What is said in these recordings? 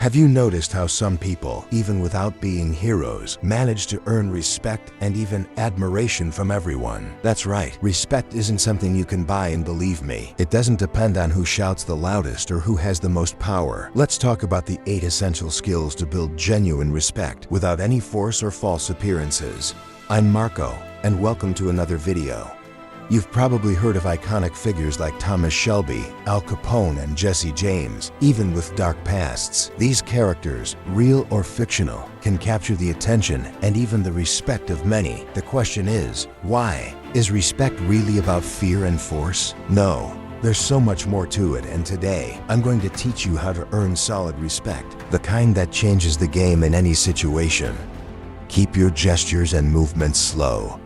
Have you noticed how some people, even without being heroes, manage to earn respect and even admiration from everyone? That's right, respect isn't something you can buy, and believe me, it doesn't depend on who shouts the loudest or who has the most power. Let's talk about the 8 essential skills to build genuine respect without any force or false appearances. I'm Marco, and welcome to another video. You've probably heard of iconic figures like Thomas Shelby, Al Capone, and Jesse James. Even with dark pasts, these characters, real or fictional, can capture the attention and even the respect of many. The question is, why? Is respect really about fear and force? No. There's so much more to it, and today, I'm going to teach you how to earn solid respect, the kind that changes the game in any situation. Keep your gestures and movements slow.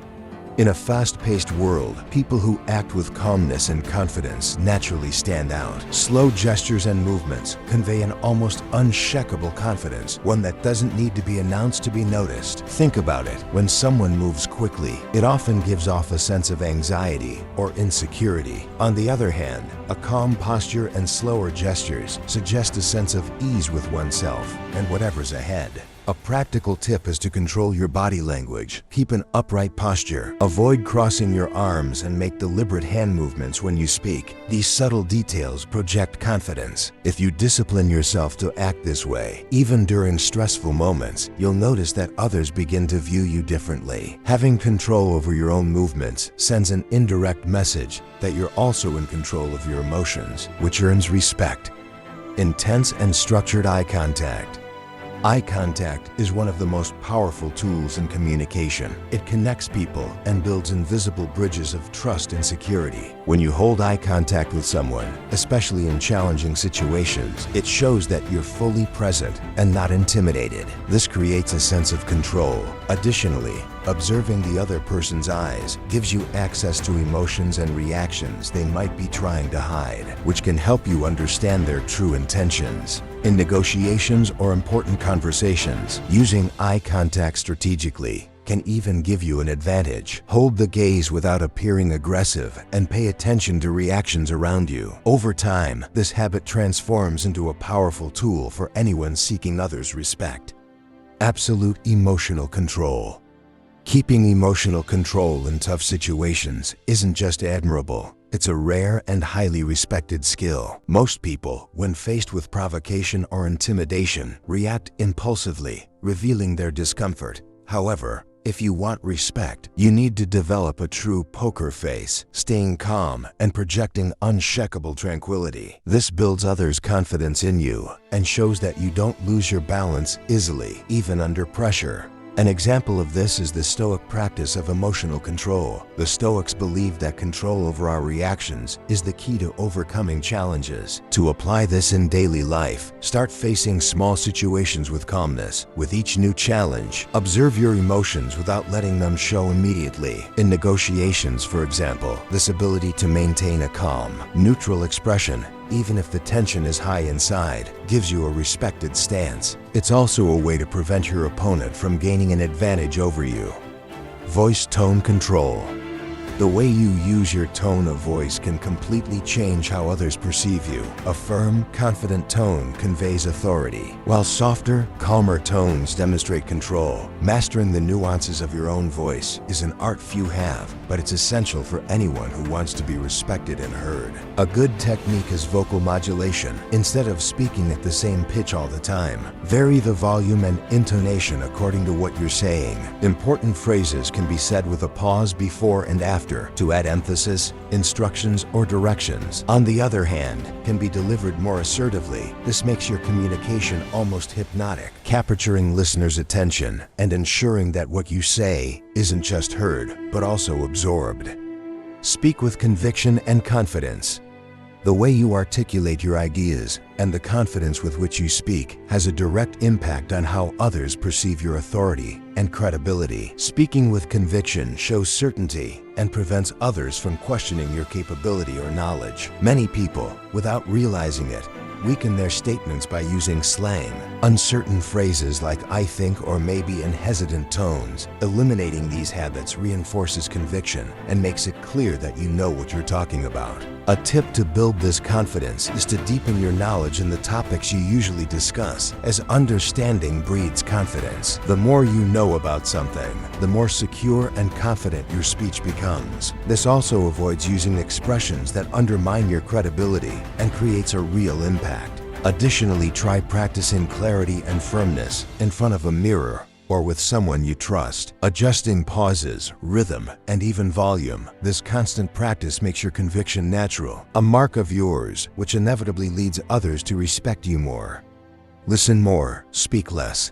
In a fast-paced world, people who act with calmness and confidence naturally stand out. Slow gestures and movements convey an almost unshakable confidence, one that doesn't need to be announced to be noticed. Think about it. When someone moves quickly, it often gives off a sense of anxiety or insecurity. On the other hand, a calm posture and slower gestures suggest a sense of ease with oneself and whatever's ahead. A practical tip is to control your body language. Keep an upright posture. Avoid crossing your arms and make deliberate hand movements when you speak. These subtle details project confidence. If you discipline yourself to act this way, even during stressful moments, you'll notice that others begin to view you differently. Having control over your own movements sends an indirect message that you're also in control of your emotions, which earns respect. Intense and structured eye contact. Eye contact is one of the most powerful tools in communication. It connects people and builds invisible bridges of trust and security. When you hold eye contact with someone, especially in challenging situations, it shows that you're fully present and not intimidated. This creates a sense of control. Additionally, observing the other person's eyes gives you access to emotions and reactions they might be trying to hide, which can help you understand their true intentions. In negotiations or important conversations, using eye contact strategically can even give you an advantage. Hold the gaze without appearing aggressive and pay attention to reactions around you. Over time, this habit transforms into a powerful tool for anyone seeking others' respect. Absolute emotional control. Keeping emotional control in tough situations isn't just admirable, it's a rare and highly respected skill. Most people, when faced with provocation or intimidation, react impulsively, revealing their discomfort. However, if you want respect, you need to develop a true poker face, staying calm and projecting unshakable tranquility. This builds others' confidence in you and shows that you don't lose your balance easily, even under pressure. An example of this is the Stoic practice of emotional control. The Stoics believed that control over our reactions is the key to overcoming challenges. To apply this in daily life, start facing small situations with calmness. With each new challenge, observe your emotions without letting them show immediately. In negotiations, for example, this ability to maintain a calm, neutral expression, even if the tension is high inside, gives you a respected stance. It's also a way to prevent your opponent from gaining an advantage over you. Voice tone control. The way you use your tone of voice can completely change how others perceive you. A firm, confident tone conveys authority, while softer, calmer tones demonstrate control. Mastering the nuances of your own voice is an art few have, but it's essential for anyone who wants to be respected and heard. A good technique is vocal modulation. Instead of speaking at the same pitch all the time, vary the volume and intonation according to what you're saying. Important phrases can be said with a pause before and after to add emphasis, instructions, or directions. On the other hand, can be delivered more assertively. This makes your communication almost hypnotic, capturing listeners' attention and ensuring that what you say isn't just heard, but also absorbed. Speak with conviction and confidence. The way you articulate your ideas and the confidence with which you speak has a direct impact on how others perceive your authority and credibility. Speaking with conviction shows certainty and prevents others from questioning your capability or knowledge. Many people, without realizing it, weaken their statements by using slang, uncertain phrases like "I think" or "maybe" in hesitant tones. Eliminating these habits reinforces conviction and makes it clear that you know what you're talking about. A tip to build this confidence is to deepen your knowledge in the topics you usually discuss, as understanding breeds confidence. The more you know about something, the more secure and confident your speech becomes. This also avoids using expressions that undermine your credibility and creates a real impact. Additionally, try practicing clarity and firmness in front of a mirror or with someone you trust. Adjusting pauses, rhythm, and even volume. This constant practice makes your conviction natural, a mark of yours, which inevitably leads others to respect you more. Listen more, speak less.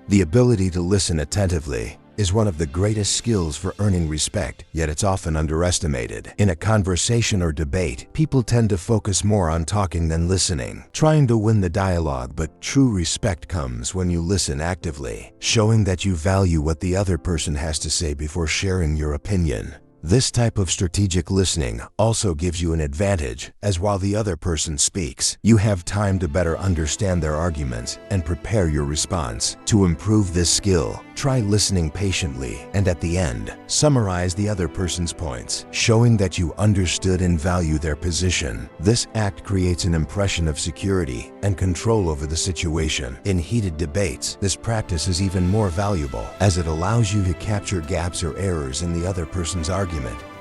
The ability to listen attentively is one of the greatest skills for earning respect, yet it's often underestimated. In a conversation or debate, people tend to focus more on talking than listening, trying to win the dialogue, but true respect comes when you listen actively, showing that you value what the other person has to say before sharing your opinion. This type of strategic listening also gives you an advantage, as while the other person speaks, you have time to better understand their arguments and prepare your response. To improve this skill, try listening patiently and at the end, summarize the other person's points, showing that you understood and value their position. This act creates an impression of security and control over the situation. In heated debates, this practice is even more valuable, as it allows you to capture gaps or errors in the other person's argument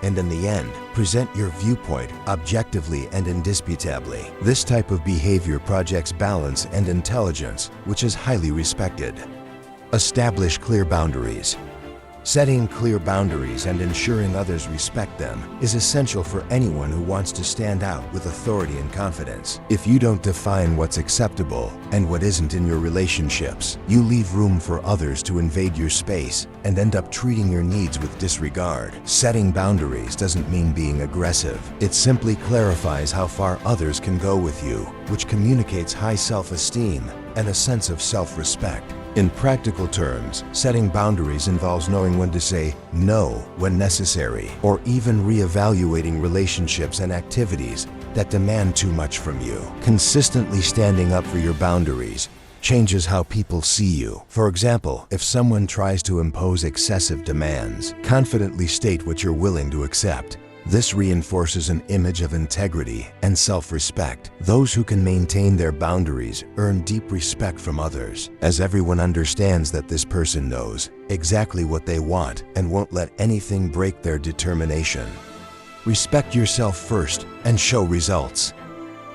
and in the end, present your viewpoint objectively and indisputably. This type of behavior projects balance and intelligence, which is highly respected. Establish clear boundaries. Setting clear boundaries and ensuring others respect them is essential for anyone who wants to stand out with authority and confidence. If you don't define what's acceptable and what isn't in your relationships, you leave room for others to invade your space and end up treating your needs with disregard. Setting boundaries doesn't mean being aggressive. It simply clarifies how far others can go with you, which communicates high self-esteem and a sense of self-respect. In practical terms, setting boundaries involves knowing when to say no when necessary, or even reevaluating relationships and activities that demand too much from you. Consistently standing up for your boundaries changes how people see you. For example, if someone tries to impose excessive demands, confidently state what you're willing to accept. This reinforces an image of integrity and self-respect. Those who can maintain their boundaries earn deep respect from others, as everyone understands that this person knows exactly what they want and won't let anything break their determination. Respect yourself first and show results.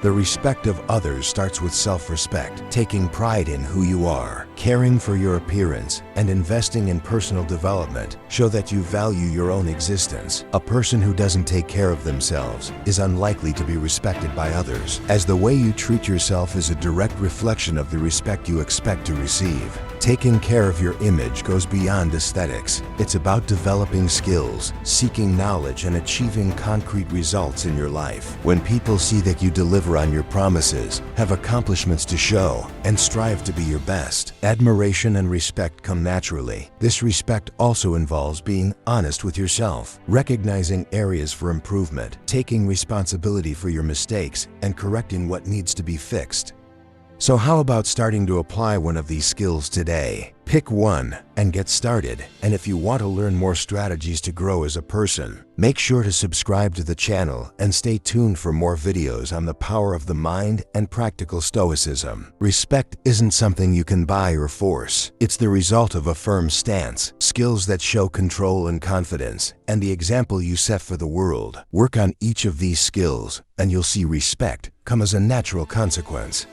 The respect of others starts with self-respect, taking pride in who you are, caring for your appearance, and investing in personal development show that you value your own existence. A person who doesn't take care of themselves is unlikely to be respected by others, as the way you treat yourself is a direct reflection of the respect you expect to receive. Taking care of your image goes beyond aesthetics. It's about developing skills, seeking knowledge, and achieving concrete results in your life. When people see that you deliver on your promises, have accomplishments to show, and strive to be your best, admiration and respect come naturally. This respect also involves being honest with yourself, recognizing areas for improvement, taking responsibility for your mistakes, and correcting what needs to be fixed. So how about starting to apply one of these skills today? Pick one and get started. And if you want to learn more strategies to grow as a person, make sure to subscribe to the channel and stay tuned for more videos on the power of the mind and practical stoicism. Respect isn't something you can buy or force. It's the result of a firm stance, skills that show control and confidence, and the example you set for the world. Work on each of these skills, and you'll see respect come as a natural consequence.